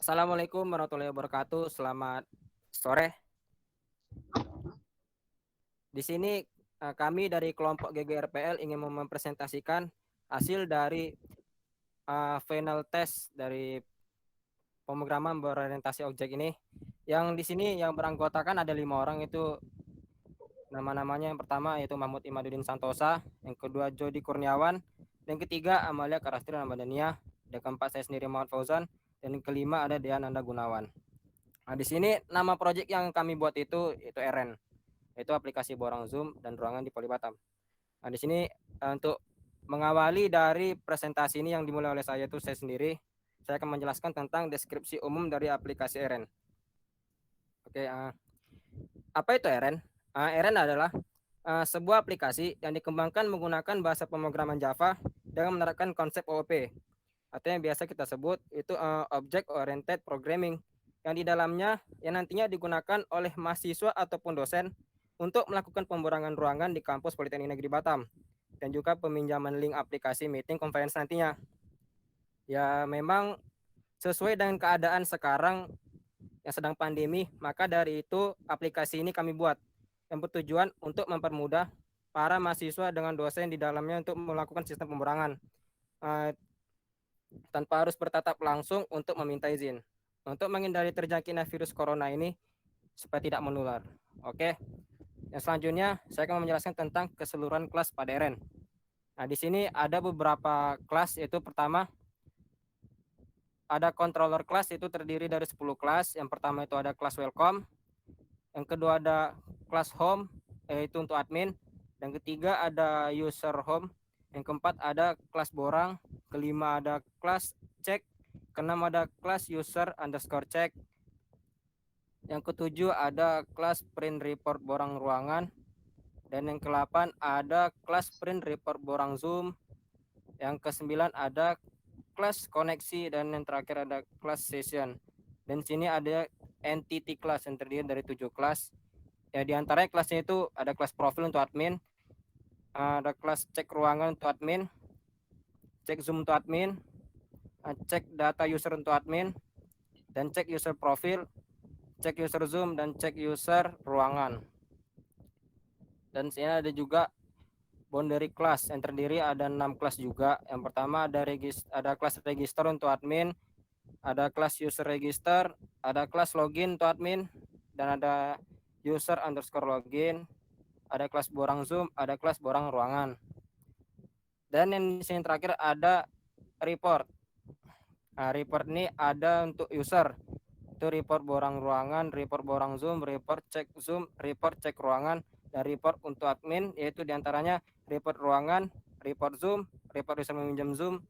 Assalamualaikum warahmatullahi wabarakatuh. Selamat sore. Di sini kami dari kelompok GGRPL ingin mempresentasikan hasil dari final test dari pemrograman berorientasi objek ini. Yang di sini yang beranggotakan ada 5 orang, itu nama-namanya. Yang pertama yaitu Mahmud Imaduddin Santosa, yang kedua Jody Kurniawan, yang ketiga Amalia Karastri Ramadhania, yang keempat saya sendiri Muhammad Fauzan, dan yang kelima ada Dean Anda Gunawan. Nah, di sini nama project yang kami buat itu RN, yaitu aplikasi borang zoom dan ruangan di Polibatam. Nah, di sini untuk mengawali dari presentasi ini yang dimulai oleh saya sendiri, saya akan menjelaskan tentang deskripsi umum dari aplikasi RN. Oke, apa itu RN? RN adalah sebuah aplikasi yang dikembangkan menggunakan bahasa pemrograman Java dengan menerapkan konsep OOP, atau yang biasa kita sebut itu Object Oriented Programming, yang di dalamnya yang nantinya digunakan oleh mahasiswa ataupun dosen untuk melakukan pemborangan ruangan di kampus Politeknik Negeri Batam, dan juga peminjaman link aplikasi meeting conference nantinya. Ya memang sesuai dengan keadaan sekarang yang sedang pandemi, maka dari itu aplikasi ini kami buat yang bertujuan untuk mempermudah para mahasiswa dengan dosen di dalamnya untuk melakukan sistem pemborangan uh, tanpa harus bertatap langsung untuk meminta izin, untuk menghindari terjangkitnya virus corona ini supaya tidak menular. Oke, yang selanjutnya saya akan menjelaskan tentang keseluruhan kelas pada RN. Nah, di sini ada beberapa kelas, yaitu pertama ada controller kelas, itu terdiri dari 10 kelas. Yang pertama itu ada kelas welcome, yang kedua ada kelas home, yaitu untuk admin, yang ketiga ada user home, yang keempat ada kelas borang, kelima ada kelas cek, keenam ada kelas user underscore cek, yang ketujuh ada kelas print report borang ruangan, dan yang ke-8 ada kelas print report borang zoom, yang ke-9 ada kelas koneksi, dan yang terakhir ada kelas session. Dan sini ada entity class yang terdiri dari 7 kelas. Ya, di antaranya kelasnya itu ada kelas profil untuk admin, ada kelas cek ruangan untuk admin, cek zoom untuk admin, cek data user untuk admin, dan cek user profil, cek user zoom, dan cek user ruangan. Dan sini ada juga boundary class yang terdiri ada 6 kelas juga. Yang pertama ada kelas register untuk admin, ada kelas user register, ada kelas login untuk admin, dan ada user underscore login, ada kelas borang zoom, ada kelas borang ruangan. Dan yang di sini terakhir ada report. Nah, report ini ada untuk user, itu report borang ruangan, report borang zoom, report cek zoom, report cek ruangan, dan report untuk admin, yaitu diantaranya report ruangan, report zoom, report user meminjam zoom,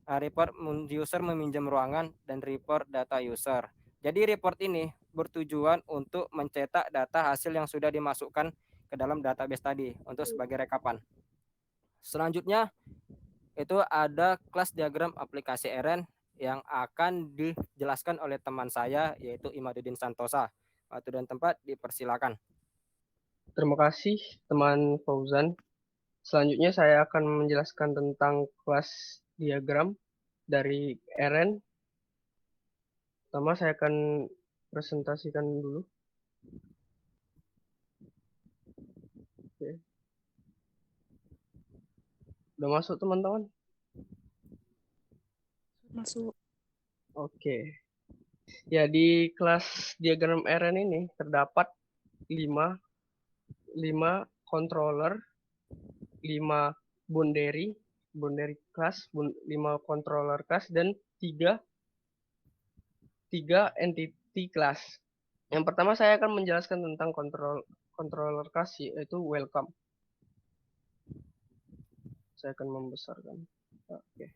report user meminjam ruangan, dan report data user. Jadi report ini bertujuan untuk mencetak data hasil yang sudah dimasukkan ke dalam database tadi untuk sebagai rekapan. Selanjutnya itu ada kelas diagram aplikasi RN yang akan dijelaskan oleh teman saya, yaitu Imaduddin Santosa. Waktu dan tempat dipersilakan. Terima kasih teman Fauzan. Selanjutnya saya akan menjelaskan tentang kelas diagram dari RN. Pertama saya akan presentasikan dulu. Oke. Udah masuk teman-teman? Masuk. Oke. Ya, di kelas diagram RN ini terdapat 5 controller, 5 boundary class, 5 controller class, dan 3 entity class. Yang pertama saya akan menjelaskan tentang controller class, yaitu welcome. Saya akan membesarkan. Oke.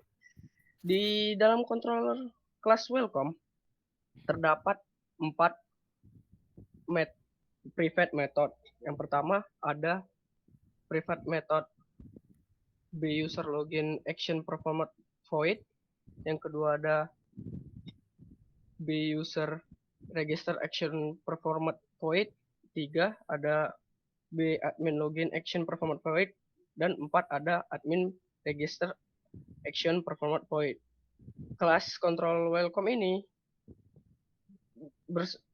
Di dalam controller class welcome terdapat 4 private method. Yang pertama ada private method buser login action performed void. Yang kedua ada buser register action performed void. 3 ada admin login action performed void, dan 4 ada admin register action performed void. Kelas control welcome ini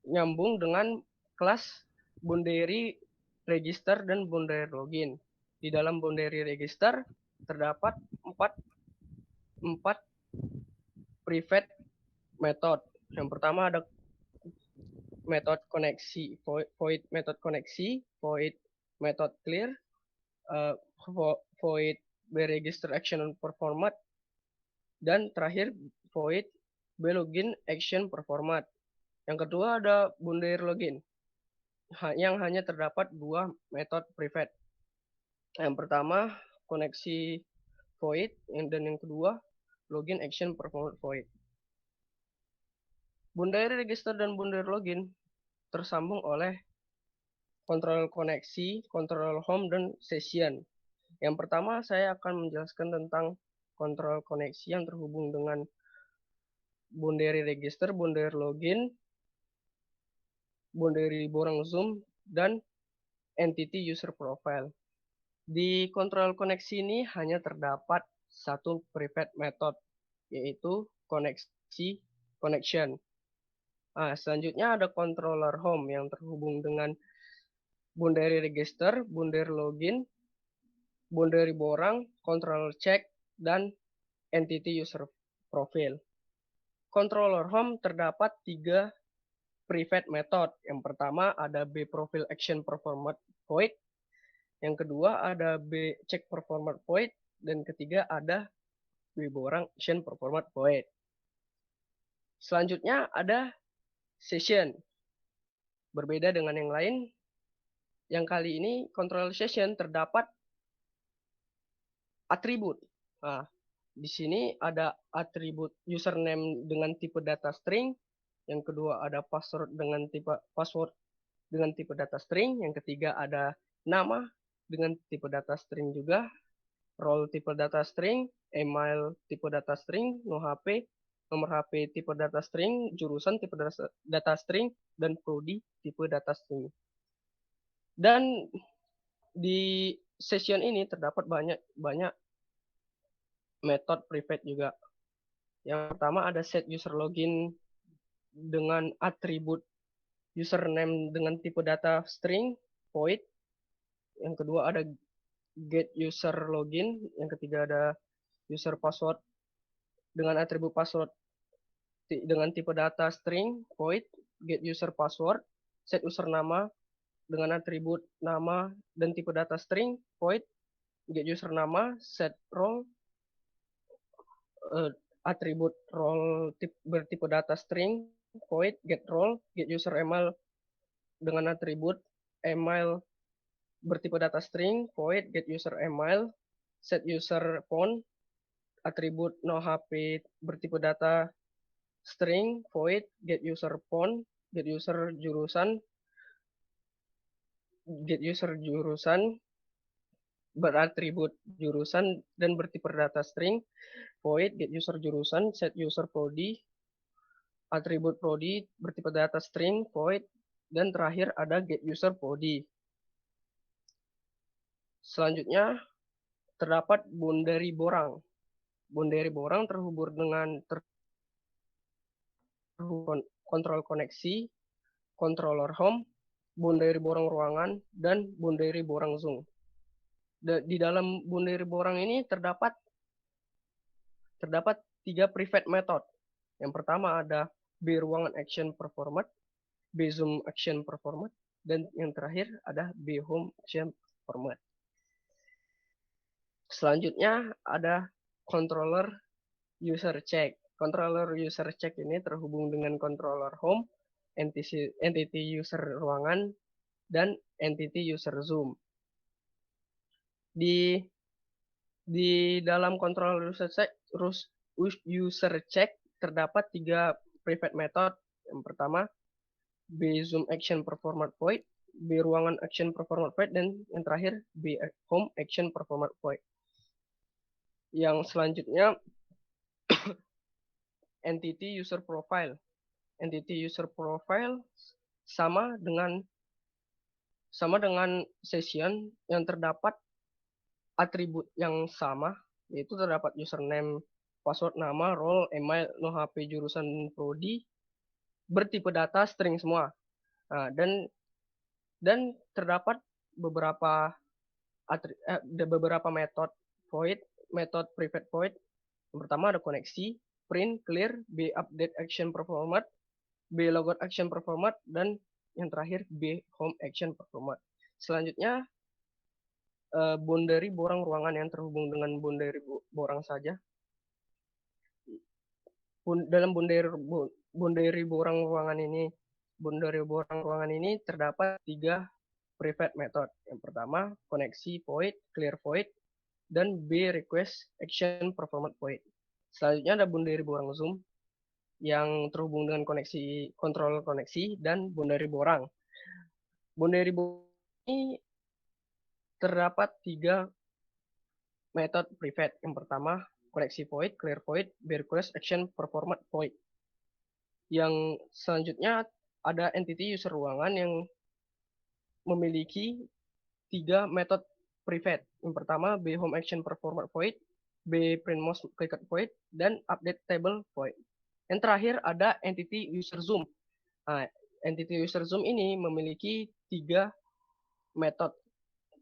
nyambung dengan kelas boundary register dan boundary login. Di dalam boundary register terdapat empat private method. Yang pertama ada method koneksi, void method koneksi, void method clear, void register action performat, dan terakhir void login action performat. Yang kedua ada boundary login yang hanya terdapat dua metode private. Yang pertama koneksi void dan yang kedua login action performat void. Boundary register dan boundary login tersambung oleh kontrol koneksi, kontrol home, dan session. Yang pertama saya akan menjelaskan tentang kontrol koneksi yang terhubung dengan boundary register, boundary login, boundary borang zoom, dan entity user profile. Di kontrol koneksi ini hanya terdapat satu private method, yaitu koneksi connection. Nah, selanjutnya ada controller home yang terhubung dengan boundary register, boundary login, boundary borang, control check, dan entity user profile. Controller home terdapat tiga private method. Yang pertama ada B profile action performat void, yang kedua ada B check performat void, dan ketiga ada B borang action performat void. Selanjutnya ada session. Berbeda dengan yang lain, yang kali ini control session terdapat atribut. Nah, di sini ada atribut username dengan tipe data string, yang kedua ada password dengan tipe data string, yang ketiga ada nama dengan tipe data string juga, role tipe data string, email tipe data string, nomor HP tipe data string, jurusan tipe data string, dan prodi tipe data string. Dan di session ini terdapat banyak metode private juga. Yang pertama ada set user login dengan atribut username dengan tipe data string void. Yang kedua ada get user login, yang ketiga ada user password dengan atribut password dengan tipe data string void, get user password, set user nama dengan atribut nama dan tipe data string void, get user nama, set role, atribut role bertipe data string void, get role, get user email dengan atribut email bertipe data string void, get user email, set user phone, atribut no HP bertipe data string void, get user phone, get user jurusan beratribut jurusan dan bertipe data string void, get user jurusan, set user prodi, atribut prodi bertipe data string void, dan terakhir ada get user prodi. Selanjutnya terdapat boundary borang. Boundary borang terhubung dengan kontrol koneksi, controller home, boundary borang ruangan, dan boundary borang zoom. Di dalam boundary borang ini terdapat tiga private method. Yang pertama ada B ruangan action performat, B zoom action performat, dan yang terakhir ada B home action performat. Selanjutnya ada controller user check. Controller user check ini terhubung dengan controller home, entity user ruangan, dan entity user zoom. Di dalam controller user check terdapat tiga private method. Yang pertama B zoom action performat void, B ruangan action performat void, dan yang terakhir B home action performat void. Yang selanjutnya entity user profile. Entity user profile sama dengan session yang terdapat atribut yang sama, yaitu terdapat username, password, nama, role, email, no HP, jurusan prodi, bertipe data string semua. Nah, dan terdapat beberapa beberapa metode void, metode private void. Yang pertama ada koneksi, print, clear, B update action performat, B logout action performat, dan yang terakhir B home action performat. Selanjutnya boundary borang ruangan yang terhubung dengan boundary borang saja. Dalam boundary borang ruangan ini terdapat 3 private method. Yang pertama koneksi void, clear void, dan B request action performat void. Selanjutnya ada boundary borang zoom yang terhubung dengan koneksi kontrol koneksi dan boundary borang. Boundary borang ini terdapat 3 metode private. Yang pertama koneksi void, clear void, B request action performat void. Yang selanjutnya ada entity user ruangan yang memiliki 3 metode private. Yang pertama B home action performat void, B print most clicked void, dan update table void. Yang terakhir ada entity user zoom. Nah, entity user zoom ini memiliki 3 metode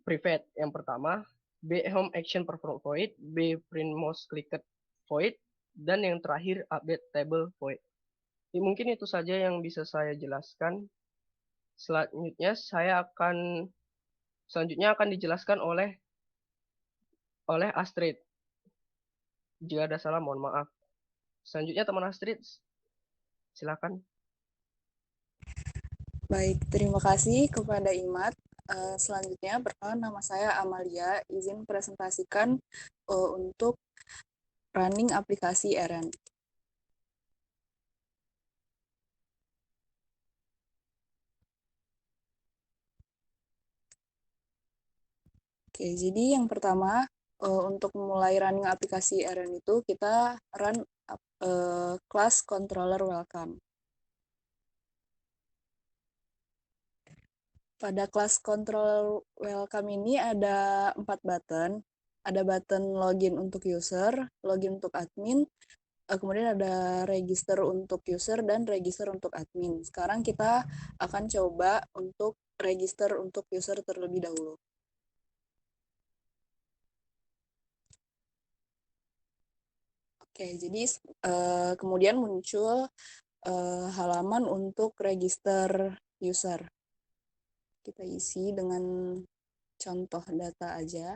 private. Yang pertama B home action performat void, B print most clicked void, dan yang terakhir update table void. Mungkin itu saja yang bisa saya jelaskan. Selanjutnya akan dijelaskan oleh Astrid. Jika ada salah mohon maaf. Selanjutnya teman Astrid, silakan. Baik, terima kasih kepada Imat. Selanjutnya, perkenalkan nama saya Amalia, izin presentasikan untuk running aplikasi RN. Oke, jadi yang pertama, untuk memulai running aplikasi RN itu, kita run class controller welcome. Pada kelas control welcome ini ada 4 button. Ada button login untuk user, login untuk admin, kemudian ada register untuk user dan register untuk admin. Sekarang kita akan coba untuk register untuk user terlebih dahulu. Oke, jadi kemudian muncul halaman untuk register user. Kita isi dengan contoh data aja.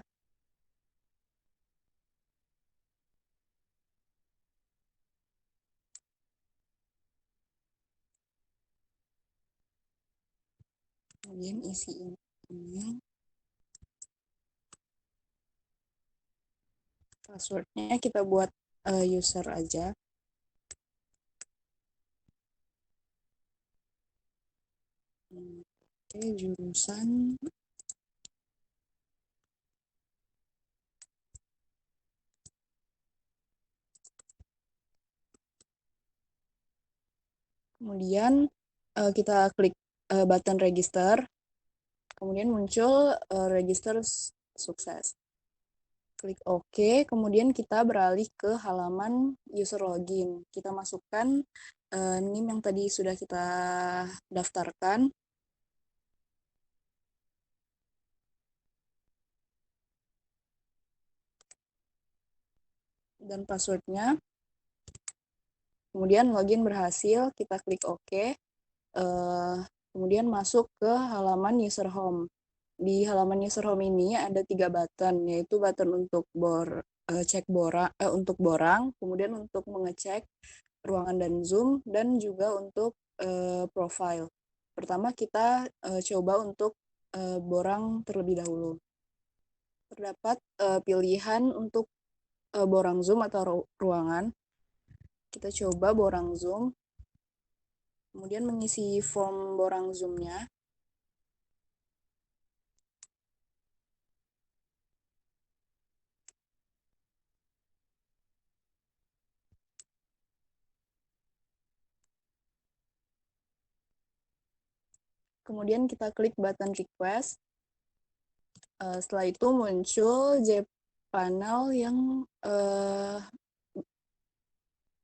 Kemudian isi email. Passwordnya kita buat user aja. Oke, jurusan. Kemudian kita klik button register. Kemudian muncul register sukses. Klik OK, kemudian kita beralih ke halaman user login. Kita masukkan NIM yang tadi sudah kita daftarkan. Dan passwordnya. Kemudian login berhasil, kita klik OK. Kemudian masuk ke halaman user home. Di halaman user home ini ada 3 button, yaitu button untuk cek untuk borang, kemudian untuk mengecek ruangan dan Zoom, dan juga untuk profile. Pertama kita coba untuk borang terlebih dahulu. Terdapat pilihan untuk borang Zoom atau ruangan. Kita coba borang Zoom, kemudian mengisi form borang Zoom-nya. Kemudian kita klik button request. Setelah itu muncul JPanel yang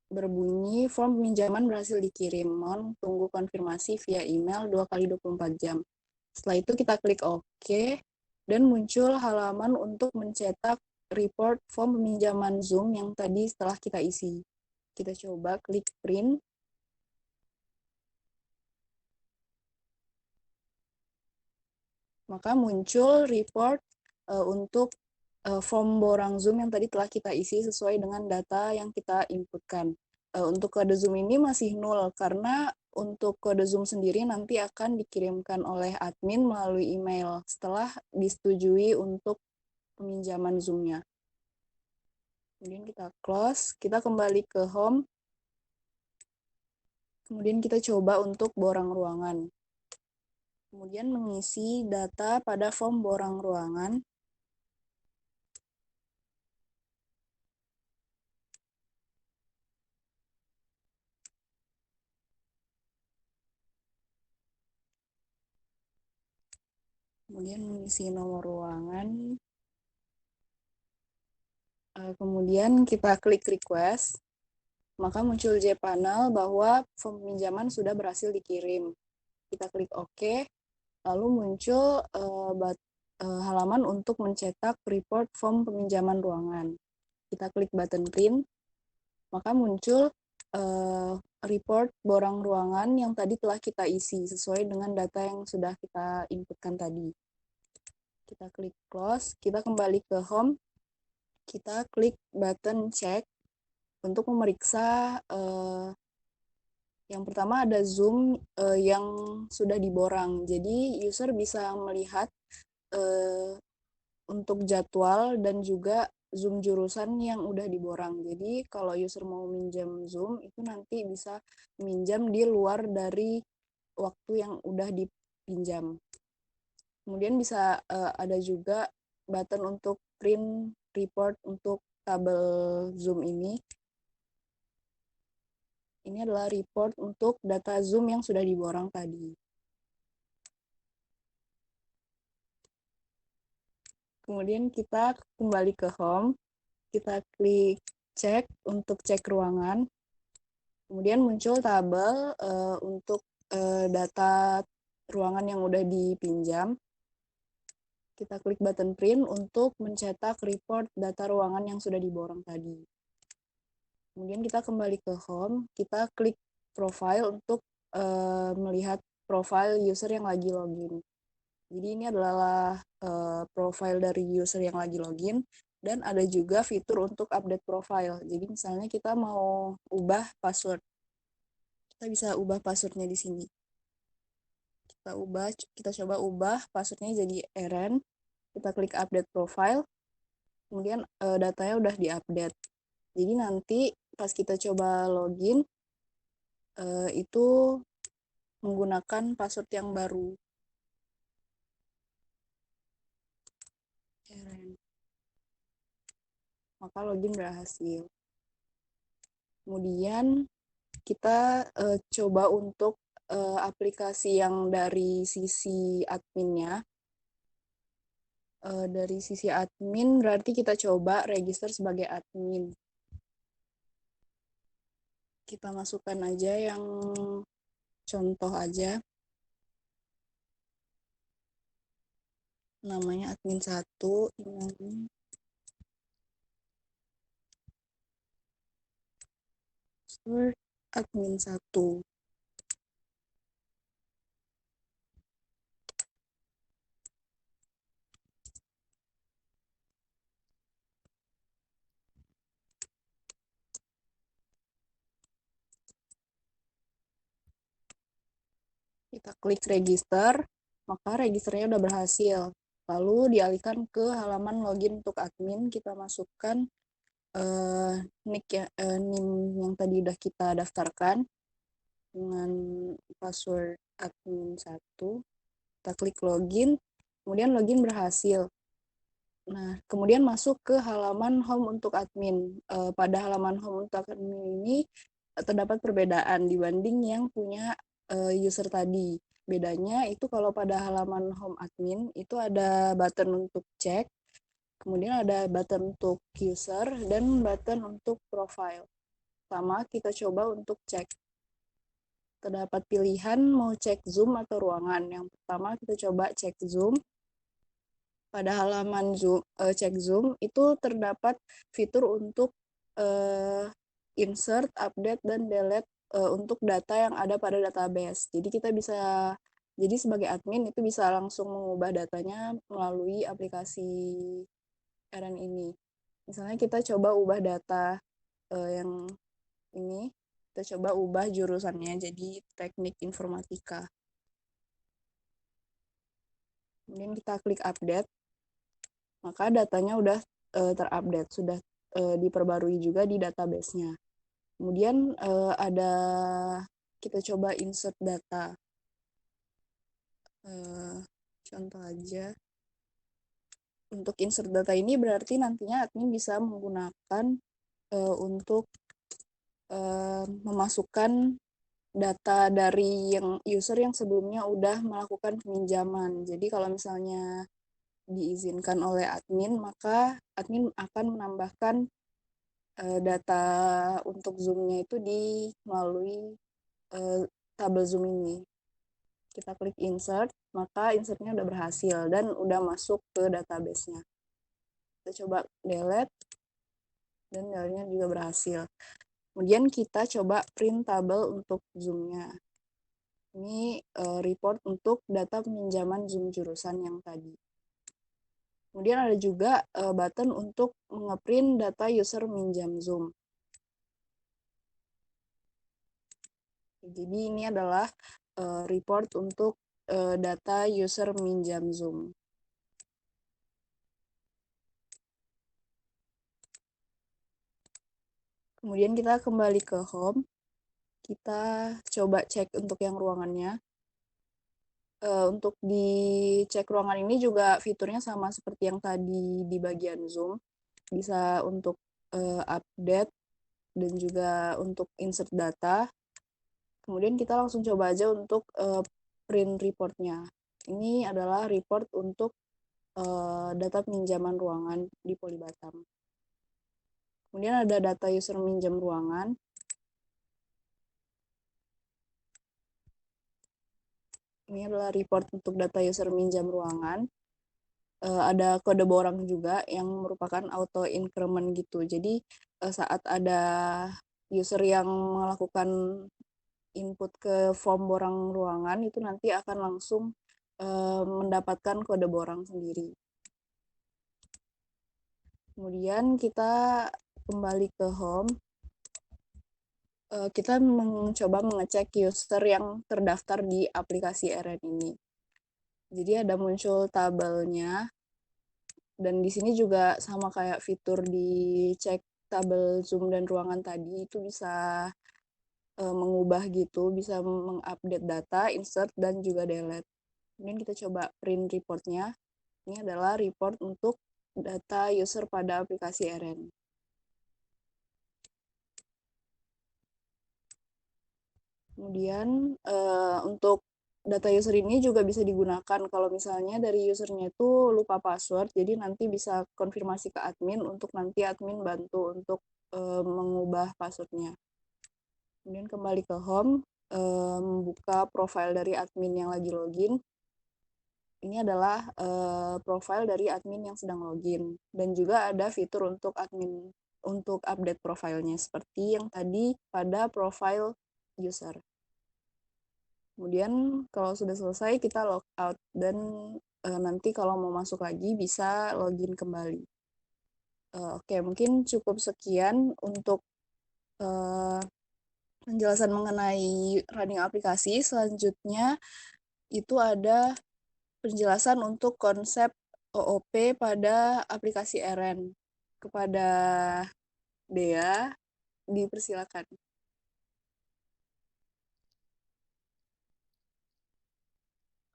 berbunyi form peminjaman berhasil dikirim. Mohon tunggu konfirmasi via email 2 kali 24 jam. Setelah itu kita klik OK dan muncul halaman untuk mencetak report form peminjaman Zoom yang tadi setelah kita isi. Kita coba klik print. Maka muncul report untuk form borang Zoom yang tadi telah kita isi sesuai dengan data yang kita inputkan. Untuk kode Zoom ini masih 0 karena untuk kode Zoom sendiri nanti akan dikirimkan oleh admin melalui email setelah disetujui untuk peminjaman Zoom-nya. Kemudian kita close, kita kembali ke home. Kemudian kita coba untuk borang ruangan. Kemudian mengisi data pada form borang ruangan. Kemudian mengisi nomor ruangan. Kemudian kita klik request, maka muncul JPanel bahwa form peminjaman sudah berhasil dikirim. Kita klik OK, lalu muncul halaman untuk mencetak report form peminjaman ruangan. Kita klik button print, maka muncul report borang ruangan yang tadi telah kita isi sesuai dengan data yang sudah kita inputkan tadi. Kita klik close, kita kembali ke home, kita klik button check untuk memeriksa yang pertama ada Zoom yang sudah diborang. Jadi user bisa melihat untuk jadwal dan juga Zoom jurusan yang udah diborang. Jadi kalau user mau minjam Zoom itu nanti bisa minjam di luar dari waktu yang udah dipinjam. Kemudian bisa ada juga button untuk print report untuk tabel Zoom ini. Ini adalah report untuk data Zoom yang sudah diborang tadi. Kemudian kita kembali ke home, kita klik cek untuk cek ruangan. Kemudian muncul tabel untuk data ruangan yang udah dipinjam. Kita klik button print untuk mencetak report data ruangan yang sudah diborong tadi. Kemudian kita kembali ke home, kita klik profile untuk melihat profile user yang lagi login. Jadi ini adalah profile dari user yang lagi login, dan ada juga fitur untuk update profile. Jadi misalnya kita mau ubah password, kita bisa ubah passwordnya di sini. Kita coba ubah passwordnya jadi Eren. Kita klik update profile, kemudian datanya udah diupdate. Jadi nanti pas kita coba login, itu menggunakan password yang baru. Maka login berhasil. Kemudian kita coba untuk aplikasi yang dari sisi adminnya. Dari sisi admin berarti kita coba register sebagai admin. Kita masukkan aja yang contoh aja. Namanya admin 1. Admin 1. Kita klik register, maka registernya udah berhasil. Lalu dialihkan ke halaman login untuk admin, kita masukkan nick NIM yang tadi udah kita daftarkan dengan password admin 1. Kita klik login, kemudian login berhasil. Nah, kemudian masuk ke halaman home untuk admin. Pada halaman home untuk admin ini terdapat perbedaan dibanding yang punya user tadi. Bedanya itu kalau pada halaman home admin itu ada button untuk cek, kemudian ada button untuk user, dan button untuk profile. pertama kita coba untuk cek. Terdapat pilihan mau cek Zoom atau ruangan. Yang pertama kita coba cek Zoom. Pada halaman Zoom, cek Zoom itu terdapat fitur untuk insert, update, dan delete untuk data yang ada pada database. Jadi sebagai admin itu bisa langsung mengubah datanya melalui aplikasi RN ini. Misalnya kita coba ubah data yang ini, kita coba ubah jurusannya jadi teknik informatika. Kemudian kita klik update, maka datanya udah terupdate, sudah diperbarui juga di database-nya. Kemudian kita coba insert data. Contoh aja. Untuk insert data ini berarti nantinya admin bisa menggunakan untuk memasukkan data dari yang user yang sebelumnya udah melakukan peminjaman. Jadi kalau misalnya diizinkan oleh admin, maka admin akan menambahkan data untuk Zoom-nya itu melalui tabel Zoom ini. Kita klik insert, maka insertnya udah berhasil dan udah masuk ke database-nya. Kita coba delete, dan delete-nya juga berhasil. Kemudian kita coba print tabel untuk Zoom-nya. Ini report untuk data peminjaman Zoom jurusan yang tadi. Kemudian ada juga button untuk ngeprint data user minjam Zoom. Jadi ini adalah report untuk data user minjam Zoom. Kemudian kita kembali ke home. Kita coba cek untuk yang ruangannya. Untuk dicek ruangan ini juga fiturnya sama seperti yang tadi di bagian Zoom. Bisa untuk update dan juga untuk insert data. Kemudian kita langsung coba aja untuk print reportnya. Ini adalah report untuk data pinjaman ruangan di Poli Batam. Kemudian ada data user minjam ruangan. Ini adalah report untuk data user minjam ruangan. Ada kode borang juga yang merupakan auto increment gitu. Jadi saat ada user yang melakukan input ke form borang ruangan itu nanti akan langsung mendapatkan kode borang sendiri. Kemudian kita kembali ke home. Kita mencoba mengecek user yang terdaftar di aplikasi RN ini. Jadi ada muncul tabelnya, dan di sini juga sama kayak fitur di cek tabel Zoom dan ruangan tadi, itu bisa mengubah gitu, bisa mengupdate data, insert, dan juga delete. Kemudian kita coba print reportnya. Ini adalah report untuk data user pada aplikasi RN. Kemudian untuk data user ini juga bisa digunakan kalau misalnya dari usernya itu lupa password, jadi nanti bisa konfirmasi ke admin untuk nanti admin bantu untuk mengubah passwordnya. Kemudian kembali ke home, membuka profile dari admin yang lagi login. Ini adalah profile dari admin yang sedang login, dan juga ada fitur untuk admin untuk update profilnya seperti yang tadi pada profile user. Kemudian kalau sudah selesai kita log out, dan nanti kalau mau masuk lagi bisa login kembali. Oke, mungkin cukup sekian untuk penjelasan mengenai running aplikasi. Selanjutnya itu ada penjelasan untuk konsep OOP pada aplikasi RN. Kepada Dea, dipersilakan.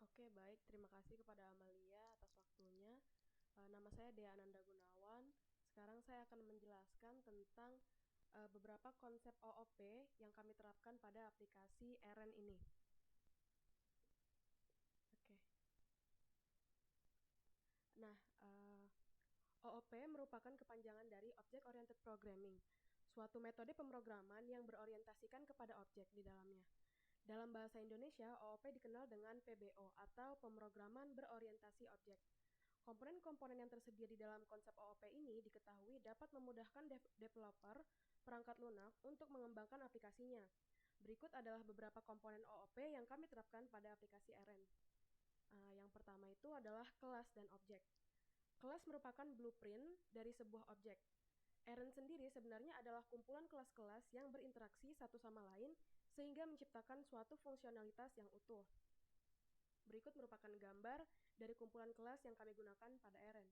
Oke, baik. Terima kasih kepada Amalia atas waktunya. Nama saya Dea Ananda Gunawan. Sekarang saya akan menjelaskan tentang beberapa konsep OOP yang kami terapkan pada aplikasi RN ini. Oke. Nah, OOP merupakan kepanjangan dari Object Oriented Programming, suatu metode pemrograman yang berorientasikan kepada objek di dalamnya. Dalam bahasa Indonesia, OOP dikenal dengan PBO atau pemrograman berorientasi objek. Komponen-komponen yang tersedia di dalam konsep OOP ini diketahui dapat memudahkan developer perangkat lunak untuk mengembangkan aplikasinya. Berikut adalah beberapa komponen OOP yang kami terapkan pada aplikasi RN. Yang pertama itu adalah kelas dan objek. Kelas merupakan blueprint dari sebuah objek. RN sendiri sebenarnya adalah kumpulan kelas-kelas yang berinteraksi satu sama lain sehingga menciptakan suatu fungsionalitas yang utuh. Berikut merupakan gambar dari kumpulan kelas yang kami gunakan pada RN.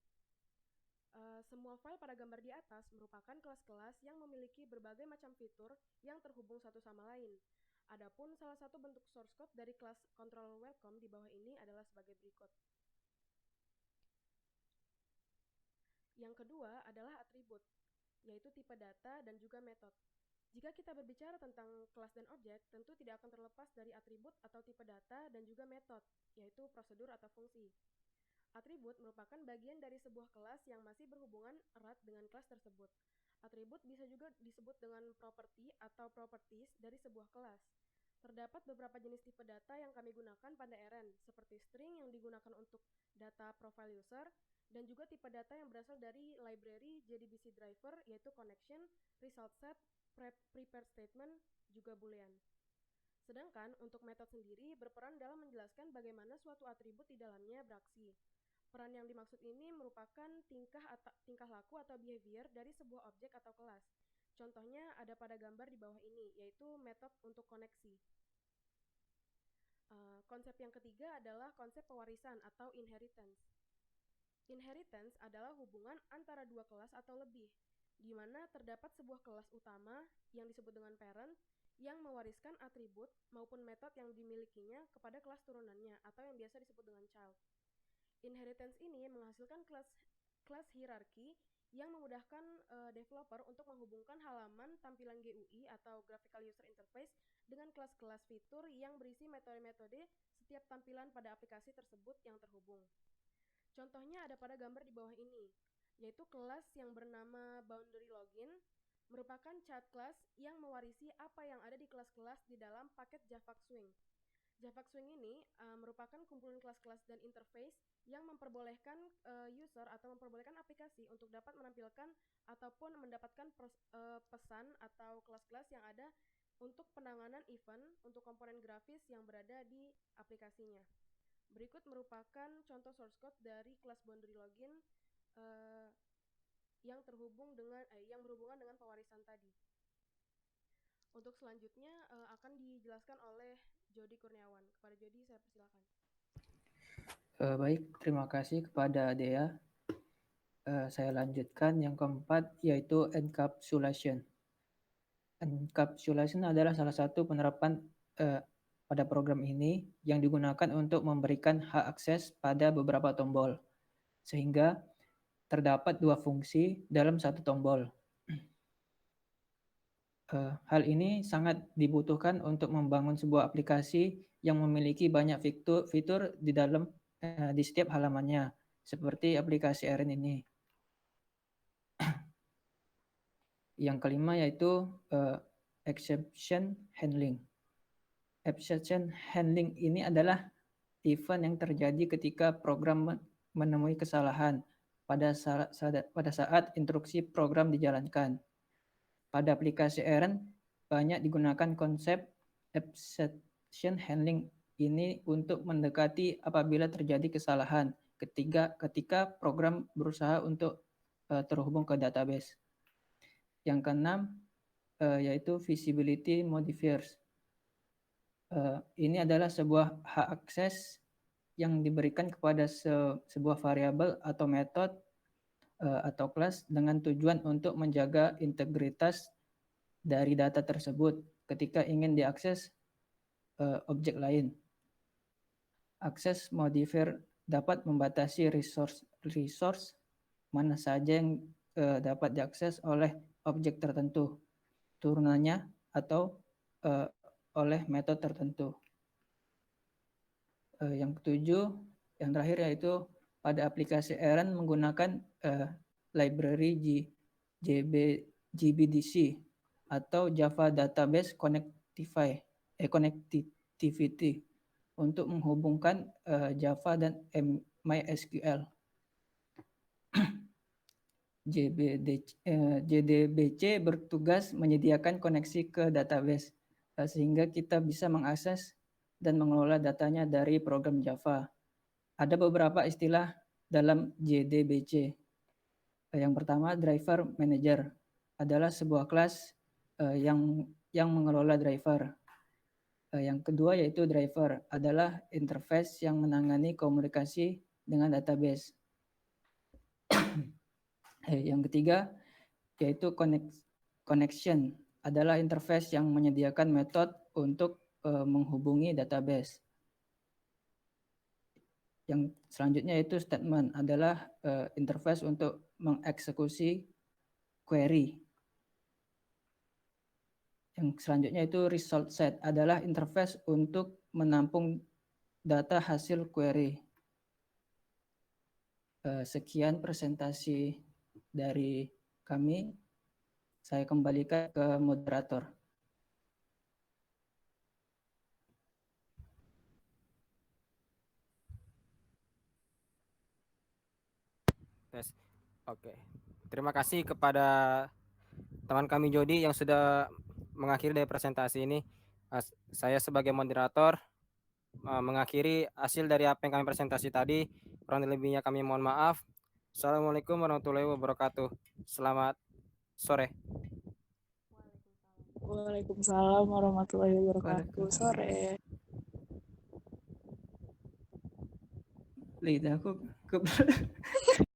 Semua file pada gambar di atas merupakan kelas-kelas yang memiliki berbagai macam fitur yang terhubung satu sama lain. Adapun salah satu bentuk source code dari kelas control welcome di bawah ini adalah sebagai berikut. Yang kedua adalah atribut, yaitu tipe data dan juga metode. Jika kita berbicara tentang kelas dan objek, tentu tidak akan terlepas dari atribut atau tipe data dan juga metode, yaitu prosedur atau fungsi. Atribut merupakan bagian dari sebuah kelas yang masih berhubungan erat dengan kelas tersebut. Atribut bisa juga disebut dengan property atau properties dari sebuah kelas. Terdapat beberapa jenis tipe data yang kami gunakan pada RN, seperti string yang digunakan untuk data profile user, dan juga tipe data yang berasal dari library JDBC driver, yaitu connection, result set, prepare statement, juga boolean. Sedangkan untuk metode sendiri berperan dalam menjelaskan bagaimana suatu atribut di dalamnya beraksi. Peran yang dimaksud ini merupakan tingkah laku atau behavior dari sebuah objek atau kelas. Contohnya ada pada gambar di bawah ini, yaitu metode untuk koneksi. Konsep yang ketiga adalah konsep pewarisan atau inheritance. Inheritance adalah hubungan antara dua kelas atau lebih, di mana terdapat sebuah kelas utama yang disebut dengan parent yang mewariskan atribut maupun metode yang dimilikinya kepada kelas turunannya atau yang biasa disebut dengan child. Inheritance ini menghasilkan kelas hierarki yang memudahkan developer untuk menghubungkan halaman tampilan GUI atau Graphical User Interface dengan kelas-kelas fitur yang berisi metode-metode setiap tampilan pada aplikasi tersebut yang terhubung. Contohnya ada pada gambar di bawah ini, yaitu kelas yang bernama Boundary Login, merupakan child class yang mewarisi apa yang ada di kelas-kelas di dalam paket Javax Swing. Javax Swing ini merupakan kumpulan kelas-kelas dan interface yang memperbolehkan user atau memperbolehkan aplikasi untuk dapat menampilkan ataupun mendapatkan pesan atau kelas-kelas yang ada untuk penanganan event untuk komponen grafis yang berada di aplikasinya. Berikut merupakan contoh source code dari kelas Boundary Login yang berhubungan dengan pewarisan tadi. Untuk selanjutnya akan dijelaskan oleh Jody Kurniawan. Kepada Jody saya persilakan. Baik, terima kasih kepada Dea. Saya lanjutkan yang keempat, yaitu encapsulation. Encapsulation adalah salah satu penerapan pada program ini yang digunakan untuk memberikan hak akses pada beberapa tombol, sehingga terdapat dua fungsi dalam satu tombol. Hal ini sangat dibutuhkan untuk membangun sebuah aplikasi yang memiliki banyak fitur di setiap halamannya, seperti aplikasi RN ini. Yang kelima yaitu exception handling. Exception handling ini adalah event yang terjadi ketika program menemui kesalahan pada saat instruksi program dijalankan. Pada aplikasi RN banyak digunakan konsep exception handling ini untuk mendekati apabila terjadi kesalahan ketika program berusaha untuk terhubung ke database. Yang keenam yaitu visibility modifiers. Ini adalah sebuah hak akses yang diberikan kepada sebuah variabel atau metode atau kelas dengan tujuan untuk menjaga integritas dari data tersebut ketika ingin diakses objek lain. Akses modifier dapat membatasi resource mana saja yang dapat diakses oleh objek tertentu, turunannya atau oleh metode tertentu. Yang ketujuh, yang terakhir yaitu pada aplikasi RN menggunakan library GBDC atau Java Database Connectivity untuk menghubungkan Java dan MySQL. JDBC bertugas menyediakan koneksi ke database sehingga kita bisa mengakses dan mengelola datanya dari program Java. Ada beberapa istilah dalam JDBC. Yang pertama, driver manager adalah sebuah kelas yang mengelola driver. Yang kedua yaitu driver adalah interface yang menangani komunikasi dengan database. Yang ketiga yaitu connection adalah interface yang menyediakan metode untuk menghubungi database. Yang selanjutnya yaitu statement adalah interface untuk mengeksekusi query. Yang selanjutnya itu result set adalah interface untuk menampung data hasil query. Sekian presentasi dari kami. Saya kembalikan ke moderator. Tes. Oke. Terima kasih kepada teman kami Jody yang sudah mengakhiri dari presentasi ini. Saya sebagai moderator mengakhiri hasil dari apa yang kami presentasi tadi. Kurang lebihnya kami mohon maaf. Assalamualaikum warahmatullahi wabarakatuh. Selamat sore. Waalaikumsalam warahmatullahi wabarakatuh. Sore. Lidahku